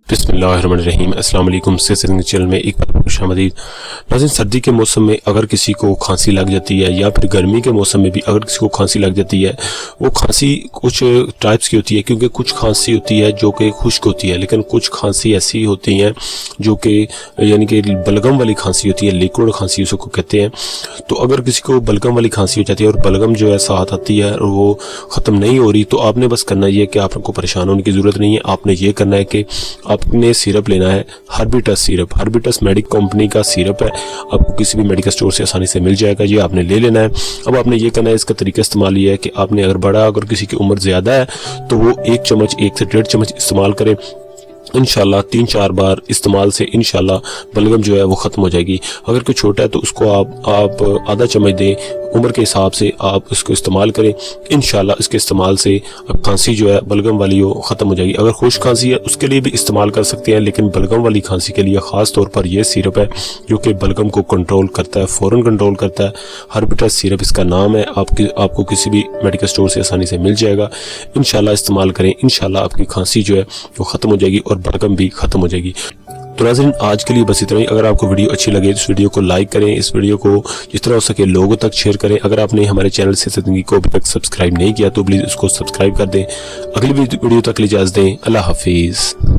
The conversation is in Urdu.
بسم اللہ الرحمن الرحیم۔ السلام علیکم، سیسنگ چینل میں ایک بار خوش آمدید۔ ناظرین، سردی کے موسم میں اگر کسی کو کھانسی لگ جاتی ہے یا پھر گرمی کے موسم میں بھی اگر کسی کو کھانسی لگ جاتی ہے، وہ کھانسی کچھ ٹائپس کی ہوتی ہے، کیونکہ کچھ کھانسی ہوتی ہے جو کہ خشک ہوتی ہے، لیکن کچھ کھانسی ایسی ہوتی ہیں جو کہ یعنی کہ بلغم والی کھانسی ہوتی ہے، لیکوڈ کھانسی اس کو کہتے ہیں۔ تو اگر کسی کو بلغم والی کھانسی ہو جاتی ہے اور بلغم جو ہے ساتھ آتی ہے اور وہ ختم نہیں ہو رہی، تو آپ نے بس کرنا یہ ہے کہ آپ کو پریشان ہونے کی ضرورت نہیں ہے۔ آپ نے یہ کرنا ہے کہ آپ نے سیرپ لینا ہے، ہربیٹس سیرپ، ہربیٹس میڈک کمپنی کا سیرپ ہے، آپ کو کسی بھی میڈیکل سٹور سے آسانی سے مل جائے گا، یہ آپ نے لے لینا ہے۔ اب آپ نے یہ کرنا ہے، اس کا طریقہ استعمال یہ ہے کہ آپ نے اگر کسی کی عمر زیادہ ہے تو وہ 1 چمچ 1 سے 1.5 چمچ استعمال کریں۔ انشاءاللہ 3-4 بار استعمال سے انشاءاللہ بلغم جو ہے وہ ختم ہو جائے گی۔ اگر کوئی چھوٹا ہے تو اس کو آپ آدھا چمچ دیں، عمر کے حساب سے آپ اس کو استعمال کریں، انشاءاللہ اس کے استعمال سے کھانسی جو ہے بلغم والی وہ ختم ہو جائے گی۔ اگر خشک کھانسی ہے اس کے لیے بھی استعمال کر سکتے ہیں، لیکن بلغم والی کھانسی کے لیے خاص طور پر یہ سیرپ ہے جو کہ بلغم کو کنٹرول کرتا ہے، فوراً کنٹرول کرتا ہے۔ ہربیٹس سیرپ اس کا نام ہے، آپ کو کسی بھی میڈیکل سٹور سے آسانی سے مل جائے گا۔ انشاءاللہ استعمال کریں، انشاءاللہ آپ کی کھانسی جو ہے وہ ختم ہو جائے گی اور بلغم بھی ختم ہو جائے گی۔ تو ناظرین، آج کے لیے بس اتنا ہی۔ اگر آپ کو ویڈیو اچھی لگے تو اس ویڈیو کو لائک کریں، اس ویڈیو کو جس طرح ہو سکے لوگوں تک شیئر کریں۔ اگر آپ نے ہمارے چینل سے زندگی کو ابھی تک سبسکرائب نہیں کیا تو پلیز اس کو سبسکرائب کر دیں۔ اگلی ویڈیو تک اجازت دیں، اللہ حافظ۔